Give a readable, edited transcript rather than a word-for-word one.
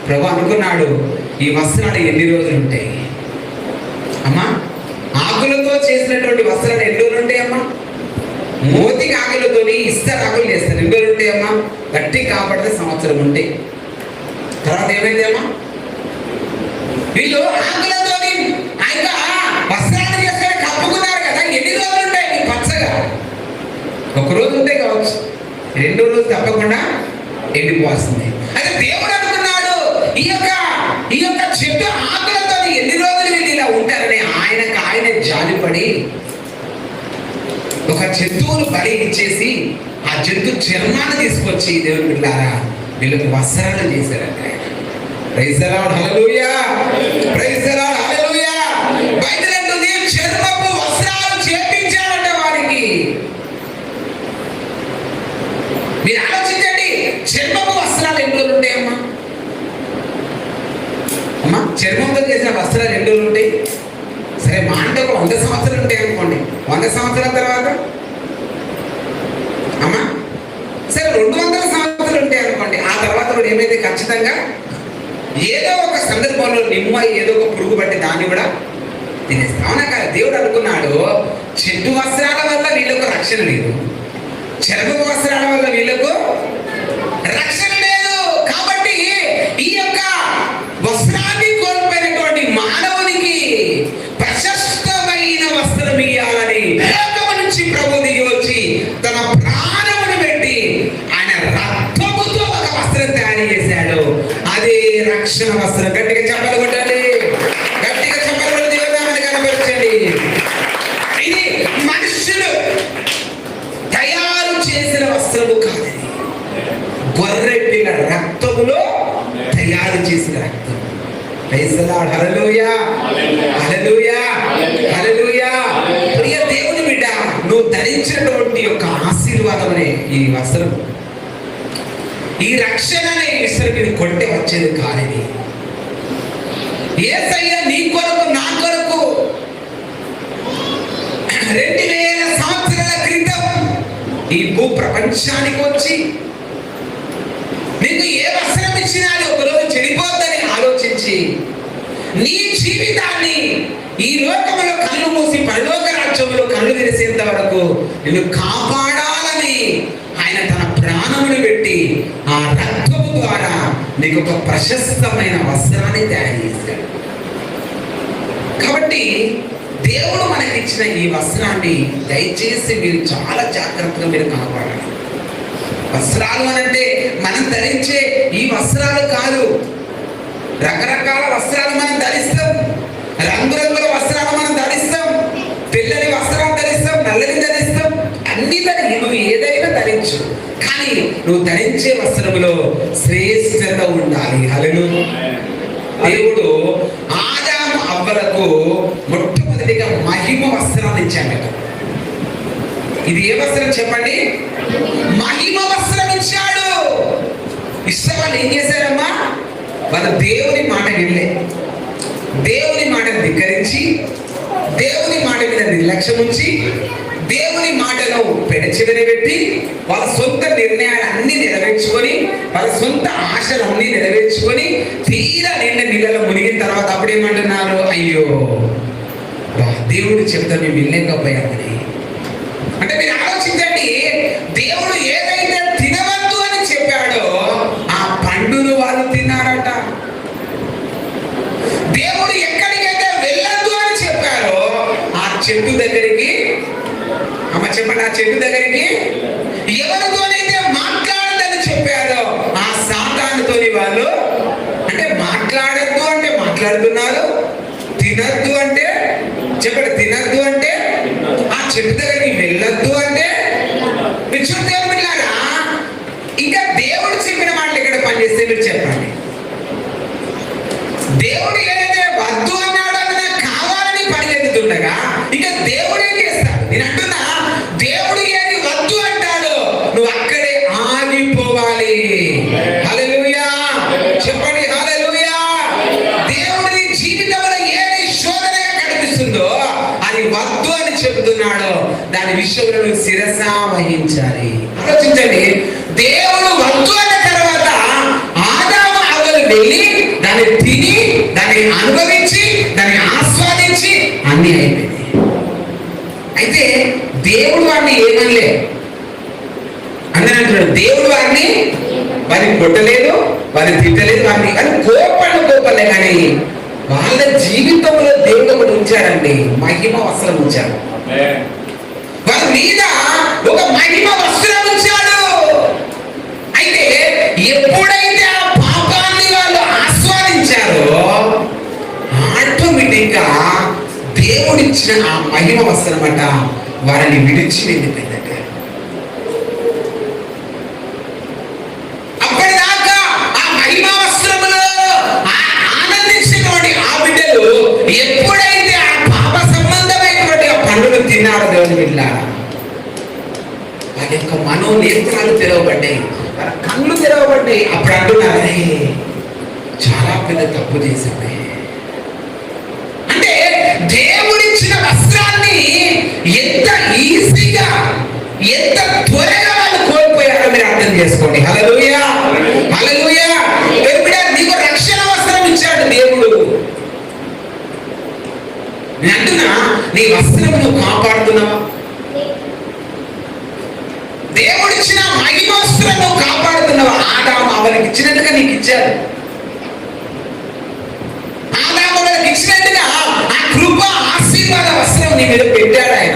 ప్రభు అనుకున్నాడు, ఈ వస్త్రాలు ఎన్ని రోజులు ఉంటాయి అమ్మా? ఆకులతో చేసినటువంటి వస్త్రాలు ఎన్ని రోజులు ఉంటాయమ్మా? మోతికి ఆకులతోని ఇస్తారు, ఆకులు చేస్తారు, ఎన్ని రోజులు ఉంటాయమ్మా? గట్టి కాపాడితే సంవత్సరం ఉంటాయి. తర్వాత ఏమైంది అమ్మా? వీళ్ళు ఆకులతోని ఇంకా వస్త్రాలు చేసుకొని కప్పుకున్నారు కదా, ఎన్ని రోజులు ఉంటాయి నీకు పచ్చగా? ఒక రోజు ఉంటాయి కావచ్చు, రెండో రోజు తప్పకుండా ఎండిపోతుంది. అయితే దేవుడు అనుకున్నాడు, ఈ యొక్క చెట్టు ఆకులతో ఎన్ని రోజులు వీళ్ళు ఇలా ఉంటారని ఆయన జాలిపడి ఒక జంతువును బలి ఇచ్చేసి ఆ జంతు చర్మాన్ని తీసుకొచ్చి దేవుని బిడ్డలారా వీళ్ళకి వస్త్రాలు చేశారంట. Praise the Lord, hallelujah, praise the Lord, hallelujah. Bible అంటుంది చర్మపు వస్త్రాలు చేపించారంట వారికి. మీరు ఆలోచించండి, చర్మపు వస్త్రాలు ఎన్ని రోజులు ఉంటాయమ్మా? అమ్మా, చర్మంతో చేసిన వస్త్రాలు ఎన్ని రోజులు ఉంటాయి? సరే మా అంటే ఒక 100 సంవత్సరాలు ఉంటాయి అనుకోండి. 100 సంవత్సరాల తర్వాత అమ్మా సరే 200 సంవత్సరాలు ఉంటాయి అనుకోండి. ఆ తర్వాత కూడా ఏమైతే ఖచ్చితంగా ఏదో ఒక సందర్భంలో నిమ్మ ఏదో ఒక పురుగు పట్టి దాన్ని కూడా తినేస్తాం. అవునా కదా? దేవుడు అనుకున్నాడు, చెట్టు వస్త్రాల వల్ల వీళ్ళకు రక్షణ లేదు, చర్మ వస్త్రాల వల్ల వీళ్ళకు రక్షణ లేదు. కాబట్టి ఈ యొక్క వస్త్రాన్ని కోల్పోయినటువంటి మానవునికి ప్రశస్తమైన వస్త్రం ఇయ్యాలని లోకము నుంచి ప్రభు దిగి వచ్చి తన ప్రాణమును పెట్టి ఆయన రక్తముతో ఒక వస్త్రం తయారు చేశాడు. అదే రక్షణ వస్త్రం. గట్టిగా చెప్పలు కొట్టండి, గట్టిగా చెప్పలు కొట్టి దేవుని కనపరచండి. ఇది మనుషులు తయారు చేసిన వస్త్రము కాదు, గొర్రె పిల్ల రక్తములో తయారు చేసిన రక్తం. ప్రైజ్ ది లార్డ్, హల్లెలూయా, హల్లెలూయా, హల్లెలూయా. ప్రియ దేవుని బిడ్డ, నువ్వు ధరించినటువంటి యొక్క ఆశీర్వాదమనే ఈ వస్త్రం, ఈ రక్షణ అనే విషయం ఇది కొంటే వచ్చేది కాదని. యేసయ్య నీ కొరకు నా కొరకు 2000 సంవత్సరాల క్రితం ఈ భూ ప్రపంచానికి వచ్చి నీకు ఏ వస్త్రం ఇచ్చినా అది ఒకరోజు చెడిపోద్దని ఆలోచించి నీ జీవితాన్ని ఈ లోకంలో కళ్ళు మూసి పరలోక రాజ్యంలో కళ్ళు తెరిసేంత వరకు నిన్ను కాపాడాలని ఆయన తన ప్రాణమును పెట్టి ఆ రక్తము ద్వారా నీకు ఒక ప్రశస్తమైన వస్త్రాన్ని తయారు చేశాడు. కాబట్టి దేవుడు మనకిచ్చిన ఈ వస్త్రాన్ని దయచేసి మీరు చాలా జాగ్రత్తగా మీరు కాపాడాలి. వస్త్రాలు అనంటే మనం ధరించే ఈ వస్త్రాలు కాదు, రకరకాల వస్త్రాలు మనం ధరిస్తాం, రంగురంగుల వస్త్రాలు మనం ధరిస్తాం, పిల్లని వస్త్రాలు ధరిస్తాం, నల్లని ధరిస్తాం, అన్ని నువ్వు ఏదైనా ధరించు, కానీ నువ్వు ధరించే వస్త్రములో శ్రేష్టత ఉండాలి. హల్లెలూయా. దేవుడు ఆదాము అవ్వలకు మొట్టమొదటిగా మహిమ వస్త్రాన్ని ఇచ్చాడు. ఇది ఏ వస్త్రం చెప్పండి? మహిమ వస్త్రం ఇచ్చాడు. ఇష్టవాళ్ళు ఏం చేశారమ్మా? వాళ్ళు దేవుని మాట వినలే, దేవుని మాటను ధిక్కరించి, దేవుని మాట మీద నిర్లక్ష్యం ఉంచి, దేవుని మాటను పెడచెవిన పెట్టి వాళ్ళ సొంత నిర్ణయాలు అన్ని నెరవేర్చుకొని, వాళ్ళ సొంత ఆశలు అన్ని నెరవేర్చుకొని తీరా నిండా నీళ్ళలో మునిగిన తర్వాత అప్పుడేమంటున్నారు, అయ్యో దేవుడు చెప్తా మేము వినలేకపోయామని. అంటే మీరు ఆలోచించండి, దేవుడు ఏదైతే తినవద్దు అని చెప్పాడో ఆ పండును వాళ్ళు తిన్నారట. దేవుడు ఎక్కడికైతే వెళ్ళొద్దు అని చెప్పాడో ఆ చెట్టు దగ్గరికి, అమ్మ చెప్పండి, ఆ చెట్టు దగ్గరికి ఎవరితోనైతే మాట్లాడదని చెప్పాడో ఆ సాతానుతోని వాళ్ళు, అంటే మాట్లాడద్దు అంటే మాట్లాడుతున్నారు, తినద్దు అంటే చెప్పండి, తినద్దు అంటే ఆ చెట్టు దగ్గరికి వెళ్ళొద్దు అంటే మీరు చూడారా? ఇంకా దేవుడు చెప్పిన మాటలు ఎక్కడ పనిచేస్తే మీరు చెప్పండి. దేవుడు ఏదైతే వద్దు అన్నాడు అన్న కావాలని పరిగెత్తుతుండగా ఇంకా దేవుడు ఏం చేస్తాడు? నేను అంటున్నా, దేవుడు ఏది వద్దు అంటాడో నువ్వు అక్కడే ఆగిపోవాలి. హల్లెలూయా, చెప్పండి హల్లెలూయా. దేవుడి జీవితంలో ఏది శోధనగా కనిపిస్తుందో అది వద్దు అని చెబుతున్నాడో దాని విషయంలో నువ్వు శిరస వహించాలి. ఆలోచించండి, దేవుడు వద్దు అన్న తర్వాత ఆదాము అవ్వలు వెళ్ళి దాన్ని తిని దాన్ని అనుభవించి దాన్ని ఆస్వాదించి అన్ని అయిపోయింది. అయితే దేవుడు వారిని ఏమనలే. అందరూ అంటున్నాడు దేవుడు వారిని కొట్టలేదు, వారిని తిట్టలేదు, వారిని కోపలే. కానీ వాళ్ళ జీవితంలో దేవుడు ఒకటి ఉంచాడండి, మహిమ వస్త్రం ఉంచాడు. వాళ్ళ మీద ఒక మహిమ వస్త్రం ఉంచాడు. అయితే ఎప్పుడైతే ఆ పాపాన్ని వాళ్ళు ఆస్వాదించారో ఆటోమేటిక్ గా దేవుడిచ్చిన ఆ మహిమ వస్త్రం అట వారిని విడిచి వెళ్ళిపోయిందట. అప్పటిదాకా ఆ మహిమ వస్త్రములో ఆనందించినటువంటి ఆ బిడ్డలు ఎప్పుడైతే ఆ పాప సంబంధమైనటువంటి ఆ పండుగ తిన్నారో దేవుని బిడ్డలారా, వారి యొక్క మనోనేత్రాలు తెరవబడ్డాయి, వారి కళ్ళు తెరవబడ్డాయి. అప్పుడు అంటున్నారే చాలా పెద్ద తప్పు చేశామే. అంటే దేవుడిచ్చిన వస్త్రాన్ని ఎంత ఈజీగా ఎంత త్వరగా వాళ్ళు కోల్పోయారో మీరు అర్థం చేసుకోండి. హల్లెలూయా, హల్లెలూయా. నీకు రక్షణ వస్త్రం ఇచ్చాడు దేవుడు. నేను అంటున్నా, నీ వస్త్రం నువ్వు కాపాడుతున్నావా? దేవుడిచ్చిన మహిమ వస్త్రం నువ్వు కాపాడుతున్నావా? ఆదాము అవనికి ఇచ్చినట్టుగా నీకు ఇచ్చాడు. ఆదాము అవనికి ఇచ్చినట్టుగా ఆ కృప ఆశీర్వాద వస్త్రం నీ మీద పెట్టాడు ఆయన.